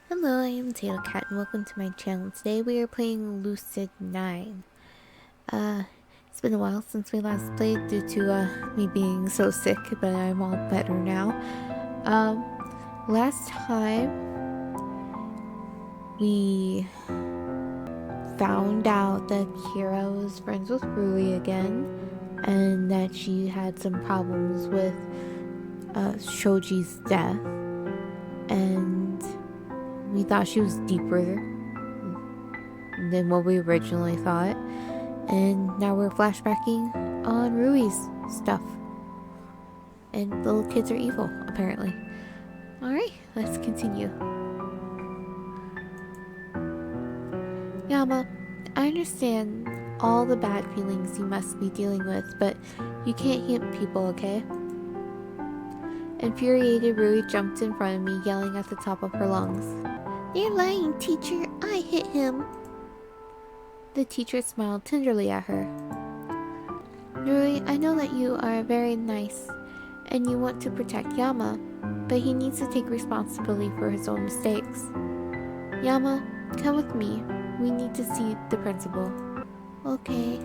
Hello, I am tatocat and welcome to my channel. Today we are playing Lucid9. It's been a while since we last played due to me being so sick, but I'm all better now. Last time we found out that Kira was friends with Rui again and that she had some problems with Shoji's death, and we thought she was deeper than what we originally thought, and now we're flashbacking on Rui's stuff. And the little kids are evil, apparently. Alright, let's continue. Yama, I understand all the bad feelings you must be dealing with, but you can't hit people, okay? Infuriated, Rui jumped in front of me, yelling at the top of her lungs. You're lying, teacher. I hit him. The teacher smiled tenderly at her. Rui, I know that you are very nice and you want to protect Yama, but he needs to take responsibility for his own mistakes. Yama, come with me. We need to see the principal. Okay.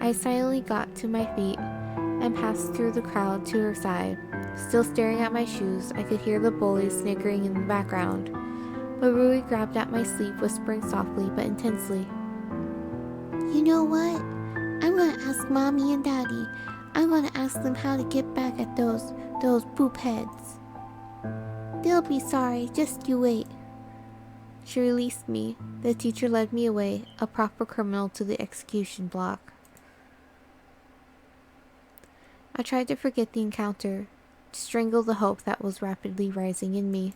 I silently got to my feet and passed through the crowd to her side. Still staring at my shoes, I could hear the bullies snickering in the background. But Rui grabbed at my sleeve, whispering softly but intensely. You know what? I'm gonna ask Mommy and Daddy. I'm gonna ask them how to get back at those poop heads. They'll be sorry, just you wait. She released me. The teacher led me away, a proper criminal, to the execution block. I tried to forget the encounter, to strangle the hope that was rapidly rising in me.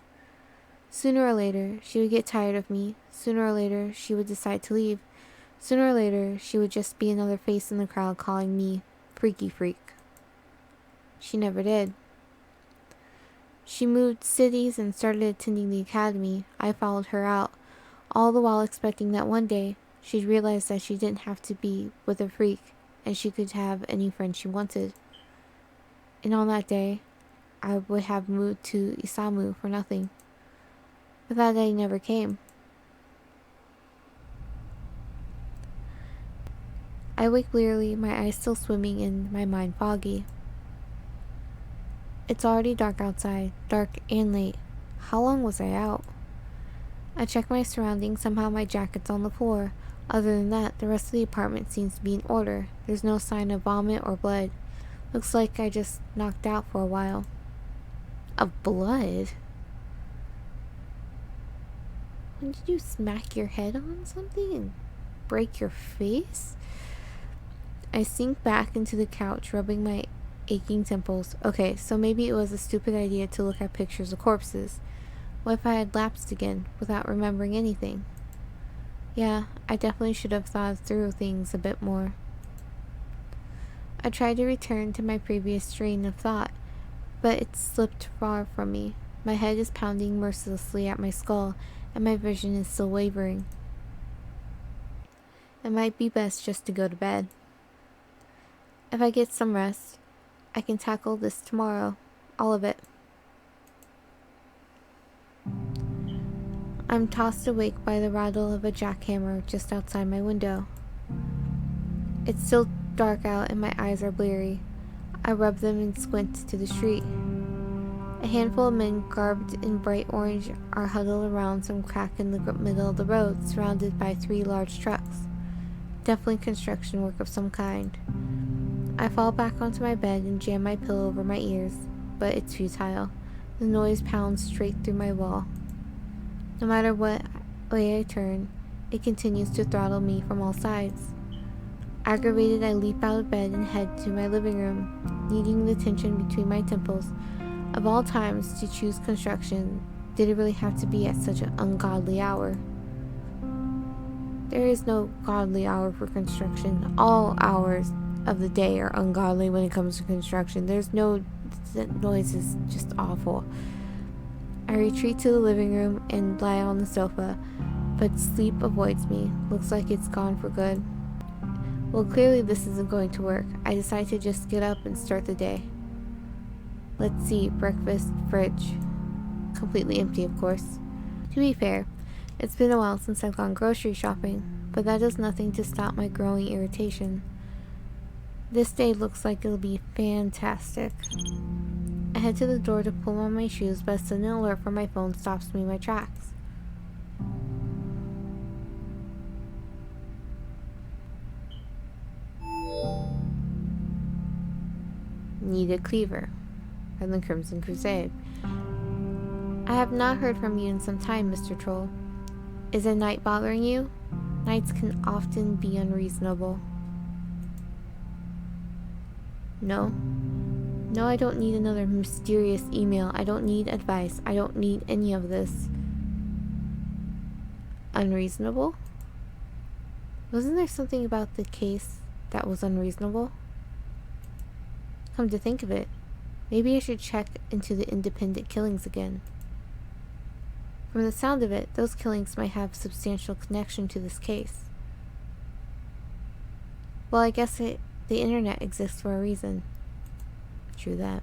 Sooner or later, she would get tired of me. Sooner or later, she would decide to leave. Sooner or later, she would just be another face in the crowd calling me Freaky Freak. She never did. She moved cities and started attending the academy. I followed her out, all the while expecting that one day she'd realize that she didn't have to be with a freak and she could have any friend she wanted. And on that day, I would have moved to Isamu for nothing. But that day never came. I wake blearily, my eyes still swimming and my mind foggy. It's already dark outside, dark and late. How long was I out? I check my surroundings, somehow my jacket's on the floor. Other than that, the rest of the apartment seems to be in order. There's no sign of vomit or blood. Looks like I just knocked out for a while. Of blood? When did you smack your head on something and break your face? I sink back into the couch, rubbing my aching temples. Okay, so maybe it was a stupid idea to look at pictures of corpses. What if I had lapsed again, without remembering anything? Yeah, I definitely should have thought through things a bit more. I tried to return to my previous train of thought, but it slipped far from me. My head is pounding mercilessly at my skull, and my vision is still wavering. It might be best just to go to bed. If I get some rest, I can tackle this tomorrow. All of it. I'm tossed awake by the rattle of a jackhammer just outside my window. It's still dark out and my eyes are bleary. I rub them and squint to the street. A handful of men garbed in bright orange are huddled around some crack in the middle of the road, surrounded by 3 large trucks. Definitely construction work of some kind. I fall back onto my bed and jam my pillow over my ears, but it's futile. The noise pounds straight through my wall. No matter what way I turn, it continues to throttle me from all sides. Aggravated, I leap out of bed and head to my living room, kneading the tension between my temples. Of all times to choose construction, did it really have to be at such an ungodly hour? There is no godly hour for construction. All hours of the day are ungodly when it comes to construction. There's no... The noise is just awful. I retreat to the living room and lie on the sofa, but sleep avoids me. Looks like it's gone for good. Well, clearly this isn't going to work. I decide to just get up and start the day. Let's see, breakfast, fridge. completely empty, of course. To be fair, it's been a while since I've gone grocery shopping, but that does nothing to stop my growing irritation. This day looks like it'll be fantastic. I head to the door to pull on my shoes, but a sudden alert from my phone stops me in my tracks. Need a cleaver from the Crimson Crusade. I have not heard from you in some time, Mr. Troll. Is a night bothering you? Nights can often be unreasonable. No? No, I don't need another mysterious email. I don't need advice. I don't need any of this. Unreasonable? Wasn't there something about the case that was unreasonable? Come to think of it, maybe I should check into the independent killings again. From the sound of it, those killings might have substantial connection to this case. Well, I guess the internet exists for a reason. True that.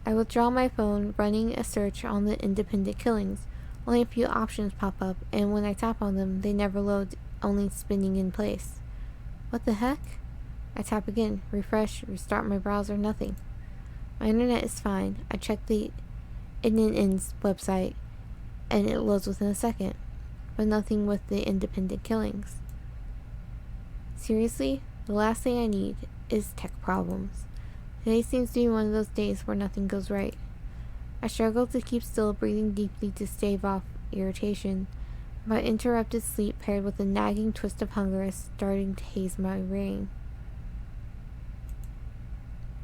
I withdraw my phone, running a search on the independent killings. Only a few options pop up, and when I tap on them, they never load, only spinning in place. What the heck? I tap again, refresh, restart my browser, nothing. My internet is fine. I check the INN's website, and it loads within a second, but nothing with the independent killings. Seriously? The last thing I need is tech problems. Today seems to be one of those days where nothing goes right. I struggle to keep still, breathing deeply to stave off irritation. My interrupted sleep paired with a nagging twist of hunger is starting to haze my brain.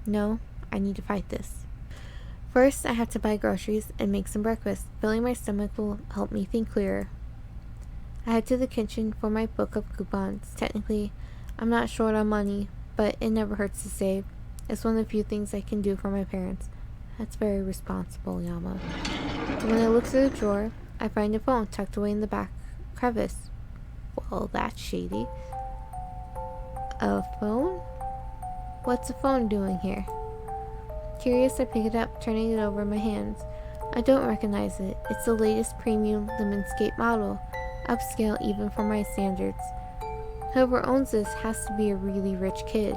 No, I need to fight this. First, I have to buy groceries and make some breakfast. Filling my stomach will help me think clearer. I head to the kitchen for my book of coupons. Technically, I'm not short on money, but it never hurts to save. It's one of the few things I can do for my parents. That's very responsible, Yama. And when I look through the drawer, I find a phone tucked away in the back crevice. Well, that's shady. A phone? What's a phone doing here? Curious, I pick it up, turning it over in my hands. I don't recognize it. It's the latest premium Lemonscape model, upscale even for my standards. Whoever owns this has to be a really rich kid.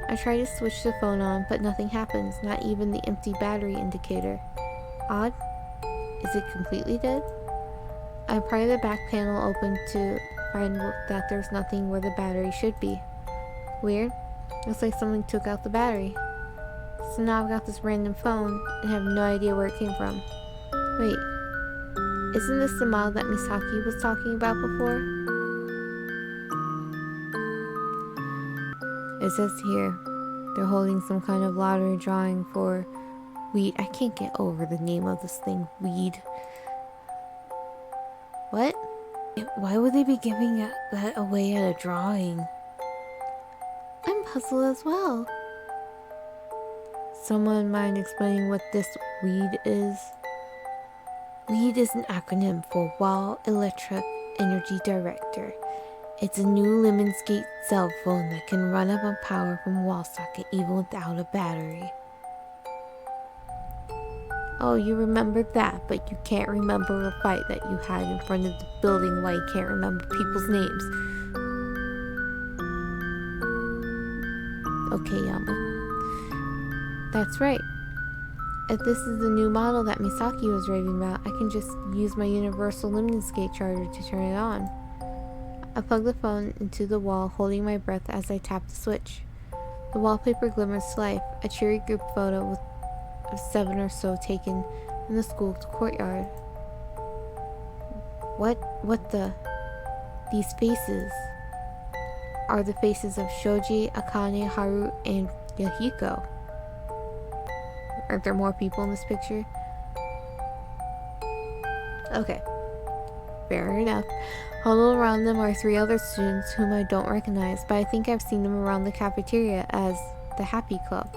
I try to switch the phone on, but nothing happens, not even the empty battery indicator. Odd? Is it completely dead? I pry the back panel open to find that there's nothing where the battery should be. Weird. Looks like someone took out the battery. So now I've got this random phone and have no idea where it came from. Wait, isn't this the model that Misaki was talking about before? It says here, they're holding some kind of lottery drawing for weed. I can't get over the name of this thing, weed. What? Why would they be giving that away at a drawing? I'm puzzled as well. Someone mind explaining what this weed is? WEED is an acronym for Wall Electric Energy Director. It's a new Lemonscape cell phone that can run up on power from wall socket even without a battery. Oh, you remembered that, but you can't remember a fight that you had in front of the building why you can't remember people's names. Okay, Yama. That's right. If this is the new model that Misaki was raving about, I can just use my universal Lemonscape charger to turn it on. I plug the phone into the wall, holding my breath as I tap the switch. The wallpaper glimmers to life, a cheery group photo of 7 or so taken in the school courtyard. What the? These faces are the faces of Shoji, Akane, Haru, and Yahiko. Aren't there more people in this picture? Okay. Fair enough. Huddled around them are 3 other students whom I don't recognize, but I think I've seen them around the cafeteria as the Happy Club.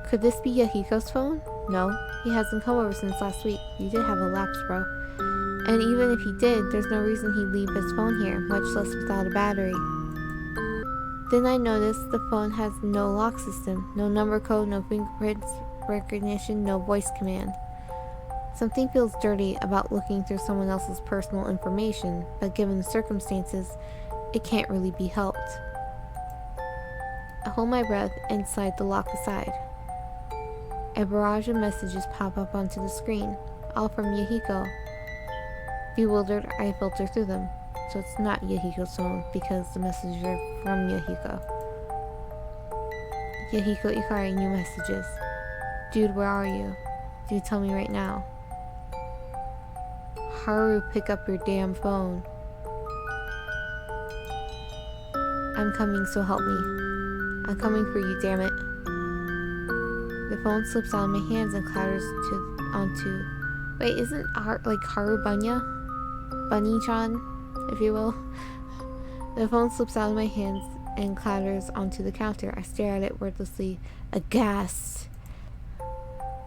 Could this be Yahiko's phone? No, he hasn't come over since last week. You did have a lapse, bro. And even if he did, there's no reason he'd leave his phone here, much less without a battery. Then I noticed the phone has no lock system, no number code, no fingerprints recognition, no voice command. Something feels dirty about looking through someone else's personal information, but given the circumstances, it can't really be helped. I hold my breath and slide the lock aside. A barrage of messages pop up onto the screen, all from Yahiko. Bewildered, I filter through them, so it's not Yahiko's phone because the messages are from Yahiko. Yahiko Ikari, new messages. Dude, where are you? Dude, tell me right now. Haru, pick up your damn phone. I'm coming, so help me. I'm coming for you, damn it. The phone slips out of my hands and clatters onto... Wait, isn't Haru Bunya? Bunny-chan, if you will. The phone slips out of my hands and clatters onto the counter. I stare at it wordlessly, aghast.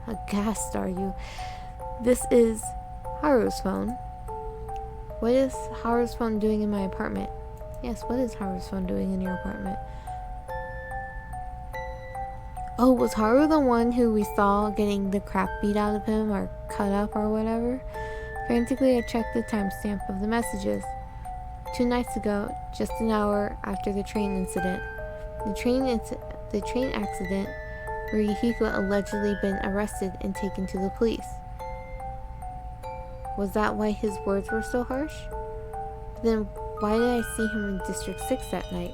Aghast, are you? This is Haru's phone. What is Haru's phone doing in my apartment? Yes, what is Haru's phone doing in your apartment? Oh, was Haru the one who we saw getting the crap beat out of him or cut up or whatever? Frantically, I checked the timestamp of the messages. 2 nights ago, just an hour after the train incident. The train accident where Yahiko allegedly been arrested and taken to the police. Was that why his words were so harsh? Then why did I see him in District 6 that night?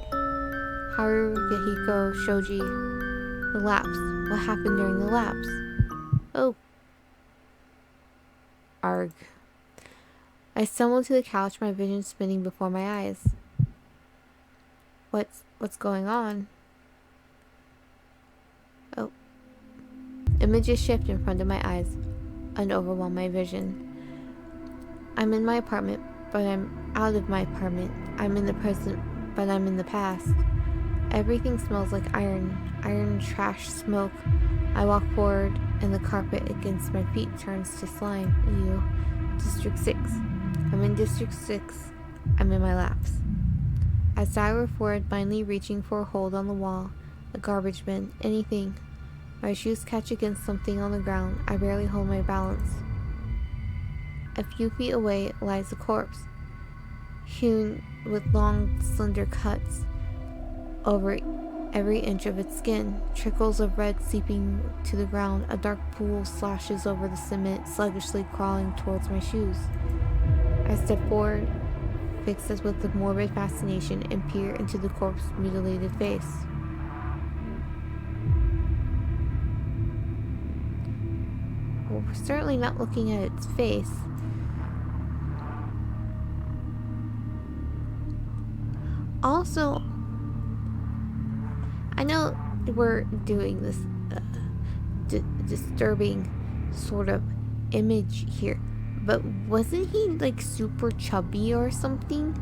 Haru, Yahiko, Shoji, the lapse. What happened during the lapse? Oh. Arg. I stumbled to the couch, my vision spinning before my eyes. What's going on? Oh. Images shift in front of my eyes and overwhelm my vision. I'm in my apartment, but I'm out of my apartment. I'm in the present, but I'm in the past. Everything smells like iron trash smoke. I walk forward, and the carpet against my feet turns to slime. Ew. District 6. I'm in District 6. I'm in my laps. I stagger forward, blindly reaching for a hold on the wall, a garbage bin, anything. My shoes catch against something on the ground. I barely hold my balance. A few feet away lies a corpse, hewn with long, slender cuts over every inch of its skin. Trickles of red seeping to the ground. A dark pool slashes over the cement, sluggishly crawling towards my shoes. I step forward, fixed as with a morbid fascination, and peer into the corpse's mutilated face. Well, we're certainly not looking at its face. Also, I know we're doing this disturbing sort of image here, but wasn't he like super chubby or something?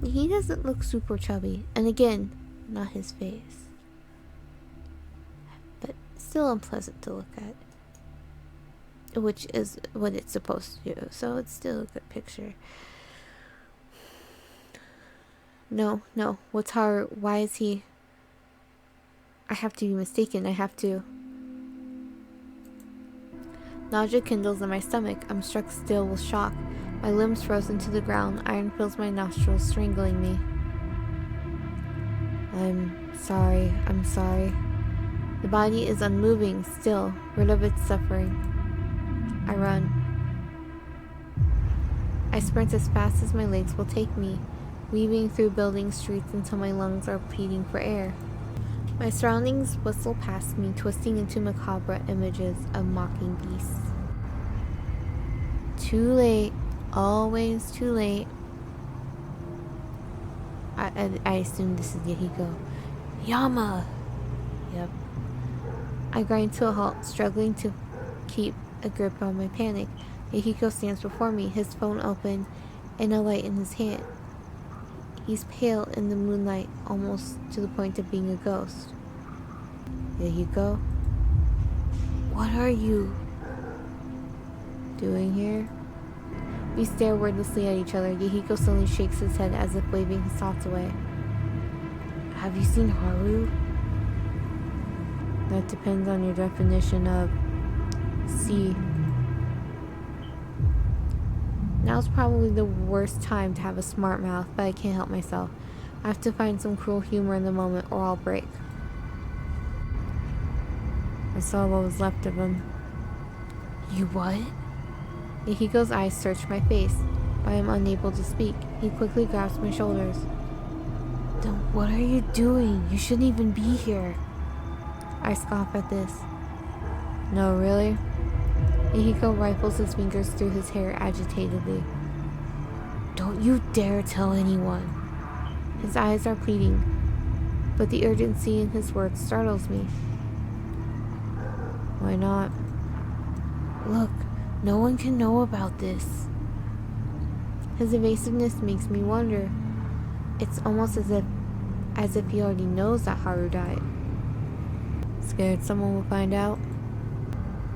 He doesn't look super chubby. And again, not his face. But still unpleasant to look at. Which is what it's supposed to do. So it's still a good picture. No. What's Haru? Why is he... I have to be mistaken. I have to... Nausea kindles in my stomach. I'm struck still with shock. My limbs frozen to the ground. Iron fills my nostrils, strangling me. I'm sorry. The body is unmoving, still, rid of its suffering. I run. I sprint as fast as my legs will take me, weaving through building streets until my lungs are pleading for air. My surroundings whistle past me, twisting into macabre images of mocking beasts. Too late. Always too late. I assume this is Yahiko. Yama! Yep. I grind to a halt, struggling to keep a grip on my panic. Yahiko stands before me, his phone open and a light in his hand. He's pale in the moonlight, almost to the point of being a ghost. Yahiko? What are you doing here? We stare wordlessly at each other. Yahiko suddenly shakes his head as if waving his thoughts away. Have you seen Haru? That depends on your definition of C. Now's probably the worst time to have a smart mouth, but I can't help myself. I have to find some cruel humor in the moment or I'll break. I saw what was left of him. You what? Yahiko's eyes searched my face, but I am unable to speak. He quickly grasps my shoulders. What are you doing? You shouldn't even be here. I scoff at this. No, really? Yahiko rifles his fingers through his hair agitatedly. Don't you dare tell anyone. His eyes are pleading, but the urgency in his words startles me. Why not? Look, no one can know about this. His evasiveness makes me wonder. It's almost as if he already knows that Haru died. Scared someone will find out?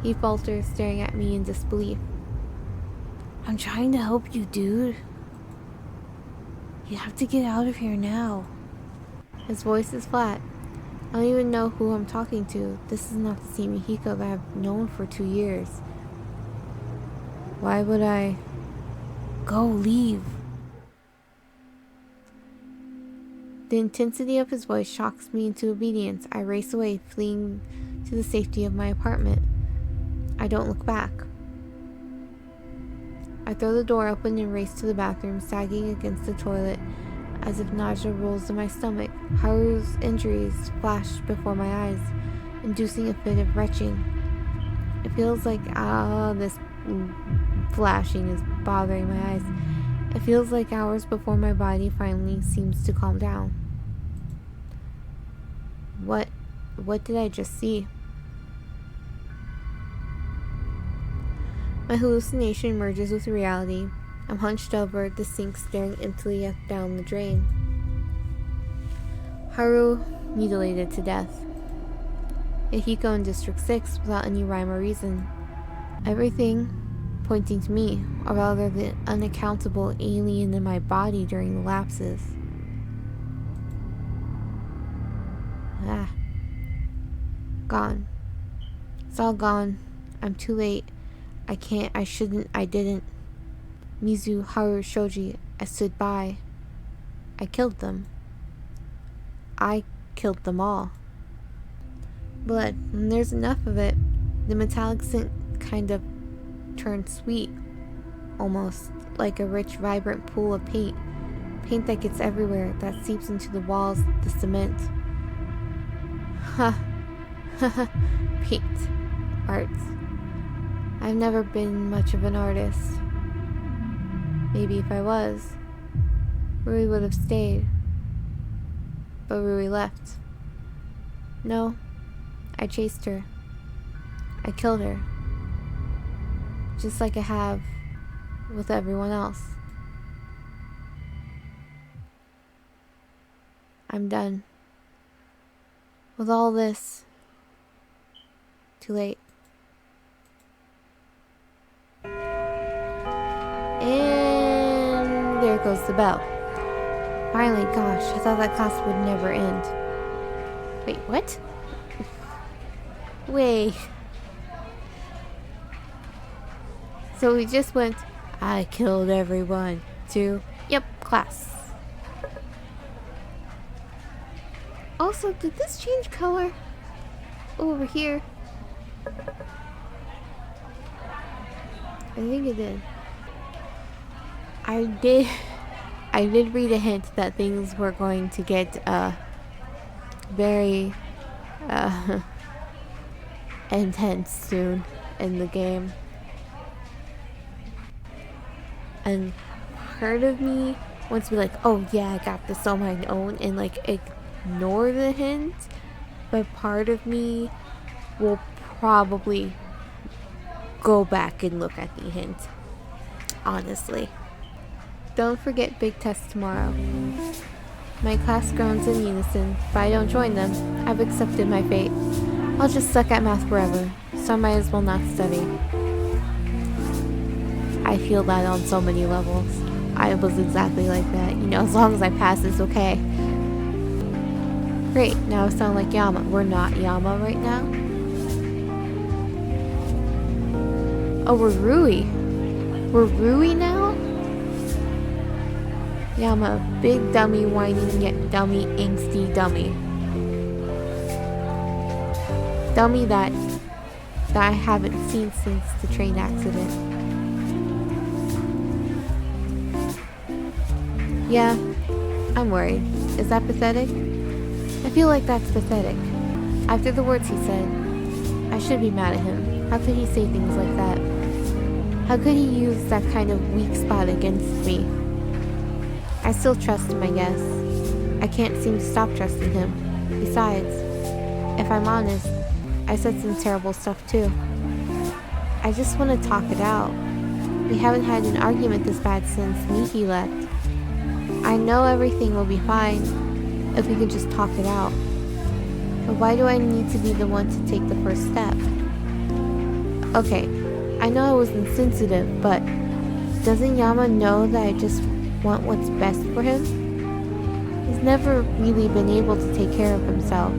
He falters, staring at me in disbelief. I'm trying to help you, dude. You have to get out of here now. His voice is flat. I don't even know who I'm talking to. This is not the same Yahiko that I've known for 2 years. Why would I? Go, leave. The intensity of his voice shocks me into obedience. I race away, fleeing to the safety of my apartment. I don't look back. I throw the door open and race to the bathroom, sagging against the toilet as if nausea rolls in my stomach. Haru's injuries flash before my eyes, inducing a fit of retching. It feels like this flashing is bothering my eyes. It feels like hours before my body finally seems to calm down. What did I just see? My hallucination merges with reality. I'm hunched over the sink, staring emptily down the drain. Haru mutilated to death. Yahiko in District 6 without any rhyme or reason. Everything pointing to me, or rather the unaccountable alien in my body during the lapses. Gone. It's all gone. I'm too late. I can't, I shouldn't, I didn't. Mizu, Haru, Shoji, I stood by. I killed them. I killed them all. Blood, when there's enough of it, the metallic scent kind of turned sweet. Almost like a rich, vibrant pool of paint. Paint that gets everywhere, that seeps into the walls, the cement. Paint. Arts. I've never been much of an artist. Maybe if I was, Rui would have stayed. But Rui left. No, I chased her. I killed her. Just like I have with everyone else. I'm done. With all this, too late. And there goes the bell. Finally, gosh, I thought that class would never end. Wait, what? Wait. So we just went, I killed everyone, to, yep, class. Also, did this change color? Over here. I think it did. I did read a hint that things were going to get very intense soon in the game. And part of me wants to be like, oh yeah, I got this on my own, and like ignore the hint, but part of me will probably go back and look at the hint, honestly. Don't forget big test tomorrow. My class groans in unison. If I don't join them, I've accepted my fate. I'll just suck at math forever, so I might as well not study. I feel that on so many levels. I was exactly like that. You know, as long as I pass, it's okay. Great, now I sound like Yama. We're not Yama right now. Oh, we're Rui. We're Rui now? Yama, big dummy, whining yet dummy, angsty dummy. Dummy that I haven't seen since the train accident. Yeah, I'm worried. Is that pathetic? I feel like that's pathetic. After the words he said, I should be mad at him. How could he say things like that? How could he use that kind of weak spot against me? I still trust him, I guess. I can't seem to stop trusting him. Besides, if I'm honest, I said some terrible stuff too. I just want to talk it out. We haven't had an argument this bad since Miki left. I know everything will be fine if we can just talk it out. But why do I need to be the one to take the first step? Okay, I know I was insensitive, but doesn't Yama know that I just want what's best for him? He's never really been able to take care of himself.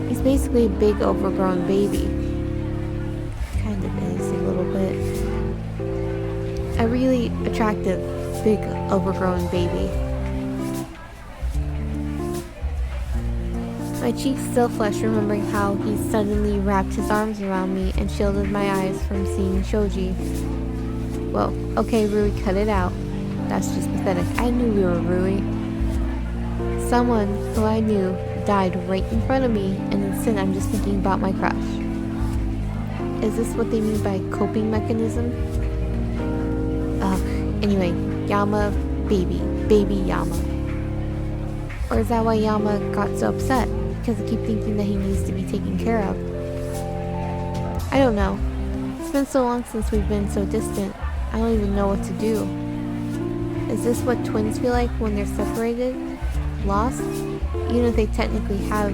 He's basically a big overgrown baby. Kind of is a little bit. A really attractive, big overgrown baby. My cheeks still flush remembering how he suddenly wrapped his arms around me and shielded my eyes from seeing Shoji. Well, okay Rui, cut it out. That's just pathetic. I knew we were Rui. Someone who I knew died right in front of me, and instead I'm just thinking about my crush. Is this what they mean by coping mechanism? Ugh. Anyway, Yama, baby Yama. Or is that why Yama got so upset? Because I keep thinking that he needs to be taken care of. I don't know. It's been so long since we've been so distant. I don't even know what to do. Is this what twins feel like when they're separated? Lost? Even if they technically have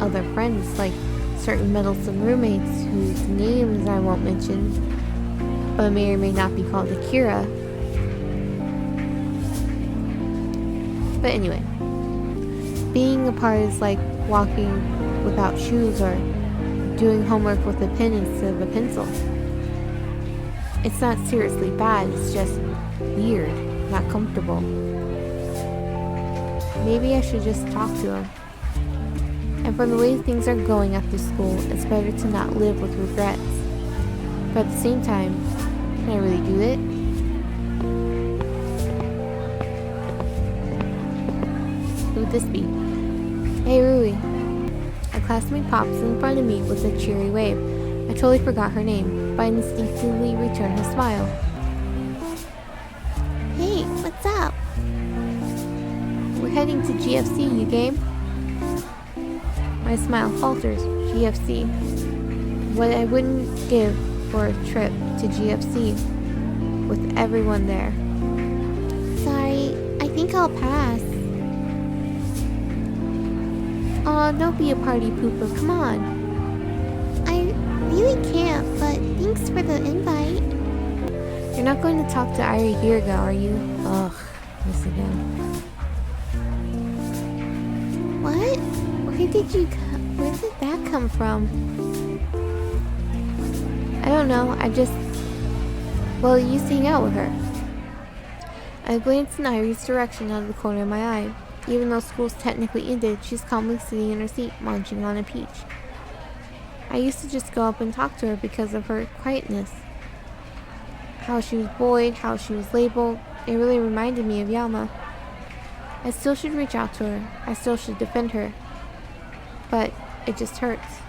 other friends, like certain meddlesome roommates whose names I won't mention, but may or may not be called Akira. But anyway, being apart is like walking without shoes or doing homework with a pen instead of a pencil. It's not seriously bad, it's just weird, not comfortable. Maybe I should just talk to him. And from the way things are going after school, it's better to not live with regrets. But at the same time, can I really do it? Who'd this be? Hey Rui. A classmate pops in front of me with a cheery wave. I totally forgot her name, but I instinctively returned her smile. Hey, what's up? We're heading to GFC, you game? My smile falters. GFC. What I wouldn't give for a trip to GFC with everyone there. Sorry, I think I'll pass. Aw, don't be a party pooper, come on. I really can't, but thanks for the invite. You're not going to talk to Airi Hirga, are you? Ugh, this again. What? Where did that come from? I don't know, well, I used to hang out with her. I glanced in Airi's direction out of the corner of my eye. Even though school's technically ended, she's calmly sitting in her seat, munching on a peach. I used to just go up and talk to her because of her quietness. How she was bullied, how she was labeled, it really reminded me of Yama. I still should reach out to her. I still should defend her. But it just hurts.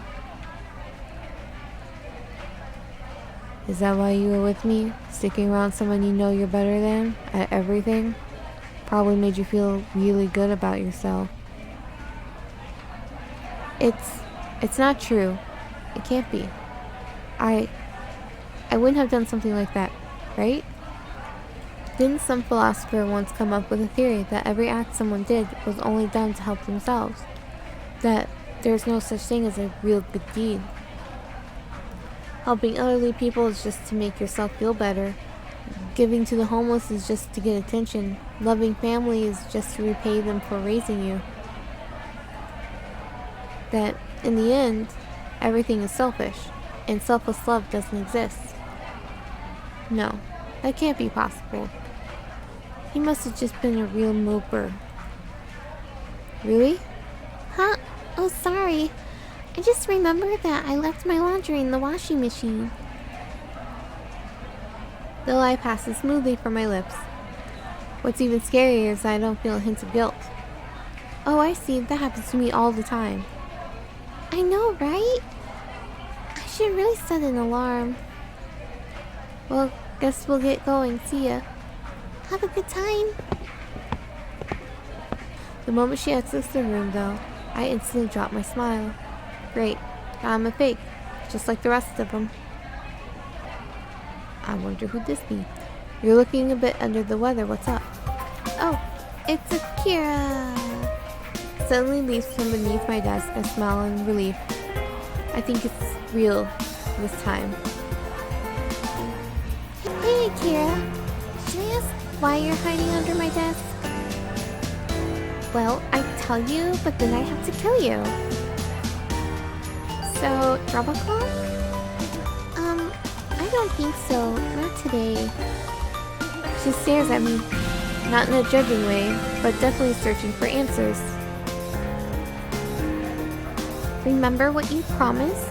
Is that why you were with me? Sticking around someone you know you're better than at everything? Probably made you feel really good about yourself. It's not true. It can't be. I wouldn't have done something like that, right? Didn't some philosopher once come up with a theory that every act someone did was only done to help themselves? That there's no such thing as a real good deed. Helping elderly people is just to make yourself feel better. Giving to the homeless is just to get attention. Loving family is just to repay them for raising you. that in the end, everything is selfish, and selfless love doesn't exist. No, that can't be possible. He must have just been a real moper. Really? Huh? Oh, sorry. I just remembered that I left my laundry in the washing machine. The lie passes smoothly from my lips. What's even scarier is I don't feel a hint of guilt. Oh, I see. That happens to me all the time. I know, right? I should really set an alarm. Well, guess we'll get going. See ya. Have a good time. The moment she exits the room, though, I instantly drop my smile. Great. Now I'm a fake, just like the rest of them. I wonder who this be. You're looking a bit under the weather. What's up? Oh, it's Akira. Suddenly leaps from beneath my desk. I smile in relief. I think it's real this time. Hey, Akira. Should I ask why you're hiding under my desk? Well, I'd tell you, but then I'd have to kill you. So, drop a call? I don't think so. Not today. She stares at me. Not in a judging way, but definitely searching for answers. Remember what you promised?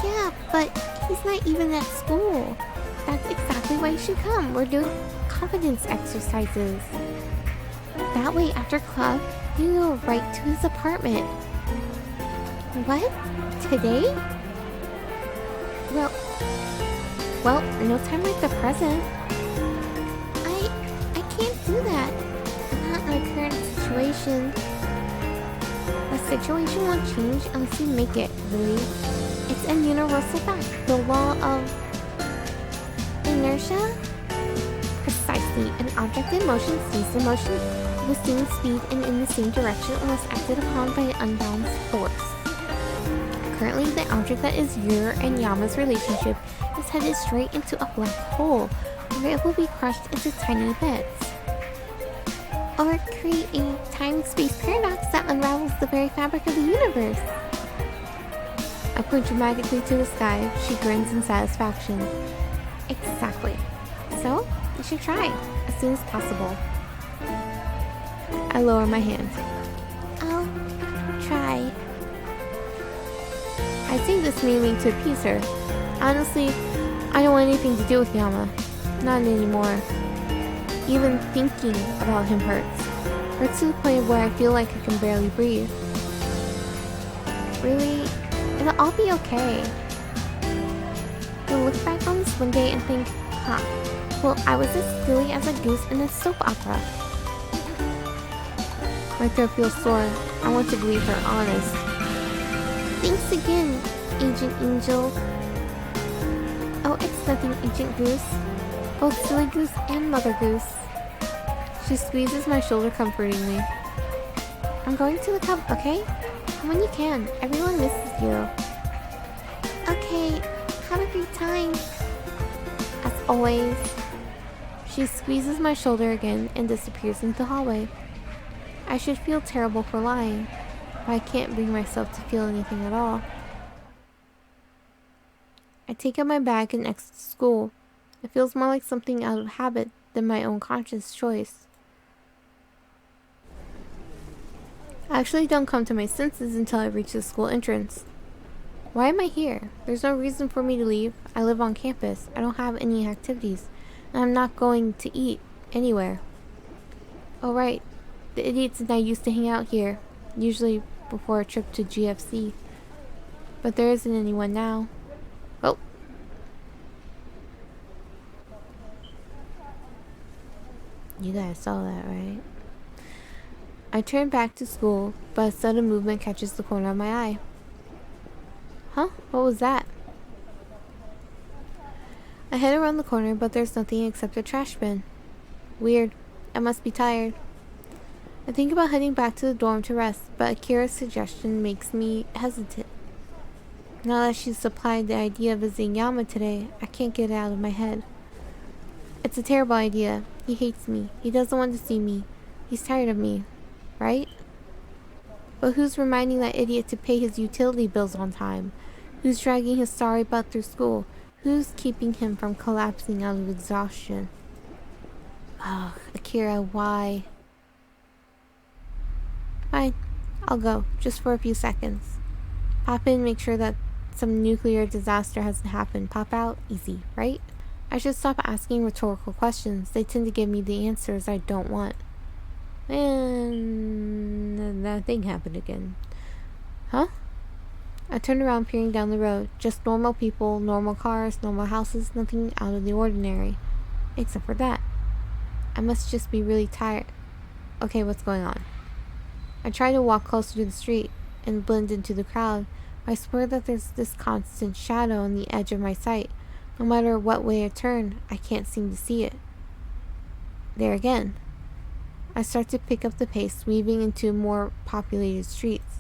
Yeah, but he's not even at school. That's exactly why you should come. We're doing confidence exercises. That way, after club, you go right to his apartment. What? Today? Well, no time like the present. I can't do that. Not in our current situation. The situation won't change unless you make it, Louis. It's a universal fact. The law of inertia? Precisely. An object in motion stays in motion with the same speed and in the same direction unless acted upon by an unbalanced force. Currently, the object that is your and Yama's relationship is headed straight into a black hole, where it will be crushed into tiny bits. Or create a time-space paradox that unravels the very fabric of the universe. I point dramatically to the sky. She grins in satisfaction. Exactly. So, you should try, as soon as possible. I lower my hand. I'll try. I say this mainly to appease her. Honestly, I don't want anything to do with Yama. Not anymore. Even thinking about him hurts. Hurts to the point where I feel like I can barely breathe. Really? It'll all be okay. You'll look back on this one day and think, huh, well, I was as silly as a goose in a soap opera. My throat feels sore. I want to believe her honest. Thanks again, Agent Angel. Oh, it's nothing, Agent Goose. Both Silly Goose and Mother Goose. She squeezes my shoulder comfortingly. I'm going to the club, okay? Come when you can. Everyone misses you. Okay, have a great time. As always. She squeezes my shoulder again and disappears into the hallway. I should feel terrible for lying, but I can't bring myself to feel anything at all. I take out my bag and exit school. It feels more like something out of habit than my own conscious choice. I actually don't come to my senses until I reach the school entrance. Why am I here? There's no reason for me to leave. I live on campus. I don't have any activities. And I'm not going to eat anywhere. Oh right, the idiots and I used to hang out here, usually before a trip to GFC. But there isn't anyone now. Oh. You guys saw that, right? I turn back to school, but a sudden movement catches the corner of my eye. Huh? What was that? I head around the corner, but there's nothing except a trash bin. Weird. I must be tired. I think about heading back to the dorm to rest, but Akira's suggestion makes me hesitant. Now that she's supplied the idea of visiting Yama today, I can't get it out of my head. It's a terrible idea. He hates me. He doesn't want to see me. He's tired of me. Right? But who's reminding that idiot to pay his utility bills on time? Who's dragging his sorry butt through school? Who's keeping him from collapsing out of exhaustion? Ugh, Akira, why? Fine, I'll go, just for a few seconds. Pop in, make sure that some nuclear disaster hasn't happened. Pop out, easy, right? I should stop asking rhetorical questions. They tend to give me the answers I don't want. And that thing happened again. Huh? I turned around, peering down the road. Just normal people, normal cars, normal houses, nothing out of the ordinary. Except for that. I must just be really tired. Okay, what's going on? I try to walk closer to the street and blend into the crowd. I swear that there's this constant shadow on the edge of my sight. No matter what way I turn, I can't seem to see it. There again. I start to pick up the pace, weaving into more populated streets.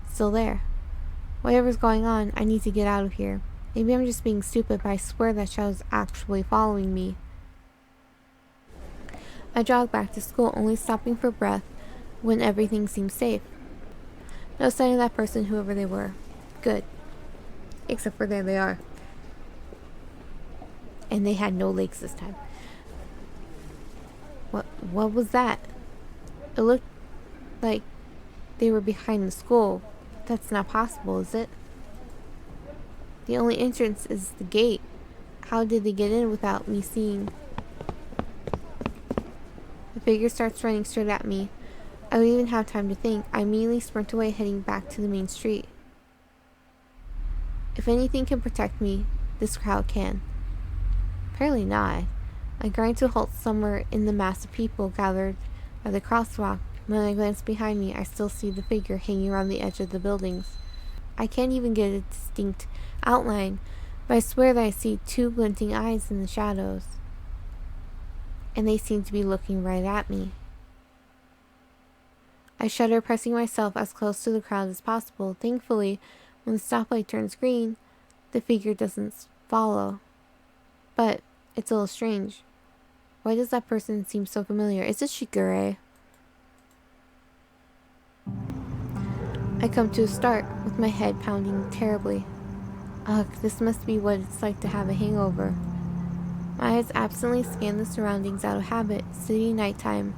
Still there. Whatever's going on, I need to get out of here. Maybe I'm just being stupid, but I swear that shadow's actually following me. I jog back to school, only stopping for breath when everything seems safe. No sign of that person, whoever they were. Good. Except for there they are. And they had no legs this time. What was that? It looked like they were behind the school. That's not possible, is it? The only entrance is the gate. How did they get in without me seeing? The figure starts running straight at me. I don't even have time to think. I immediately sprint away, heading back to the main street. If anything can protect me, this crowd can. Apparently not. I grind to a halt somewhere in the mass of people gathered by the crosswalk. When I glance behind me, I still see the figure hanging around the edge of the buildings. I can't even get a distinct outline, but I swear that I see two glinting eyes in the shadows. And they seem to be looking right at me. I shudder, pressing myself as close to the crowd as possible. Thankfully, when the stoplight turns green, the figure doesn't follow. But it's a little strange. Why does that person seem so familiar? Is it Shigure? I come to a start, with my head pounding terribly. Ugh, this must be what it's like to have a hangover. My eyes absently scan the surroundings out of habit. City nighttime,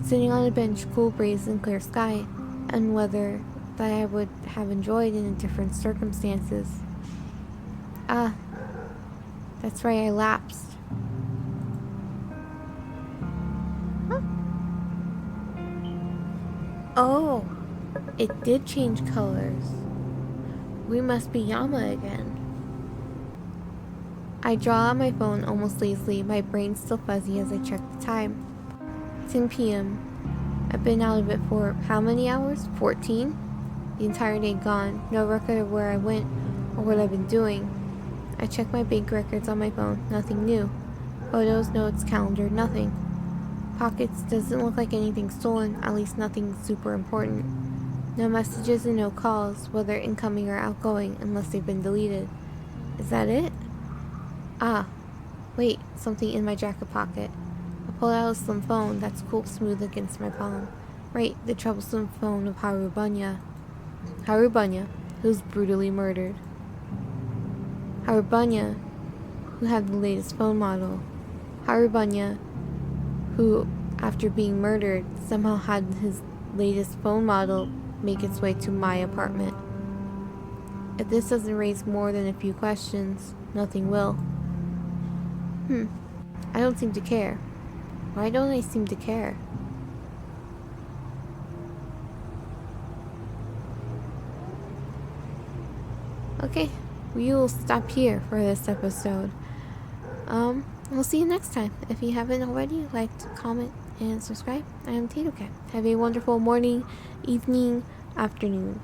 sitting on a bench, cool breeze and clear sky, and weather that I would have enjoyed in different circumstances. Ah, that's right, I lapsed. Huh? Oh, it did change colors. We must be Yama again. I draw on my phone almost lazily, my brain still fuzzy as I check the time. 10 p.m. I've been out of it for how many hours? 14? The entire day gone. No record of where I went or what I've been doing. I check my bank records on my phone. Nothing new. Photos, notes, calendar, nothing. Pockets, doesn't look like anything stolen, at least nothing super important. No messages and no calls, whether incoming or outgoing, unless they've been deleted. Is that it? Ah, wait, something in my jacket pocket. I pull out a slim phone that's cool smooth against my palm. Right, the troublesome phone of Haru Bunya. Haru Bunya, who was brutally murdered. Haru Bunya, who had the latest phone model. Haru Bunya, who, after being murdered, somehow had his latest phone model make its way to my apartment. If this doesn't raise more than a few questions, nothing will. I don't seem to care. Why don't I seem to care? Okay, we will stop here for this episode. We'll see you next time. If you haven't already, like, comment, and subscribe. I am tatocat. Have a wonderful morning, evening, afternoon.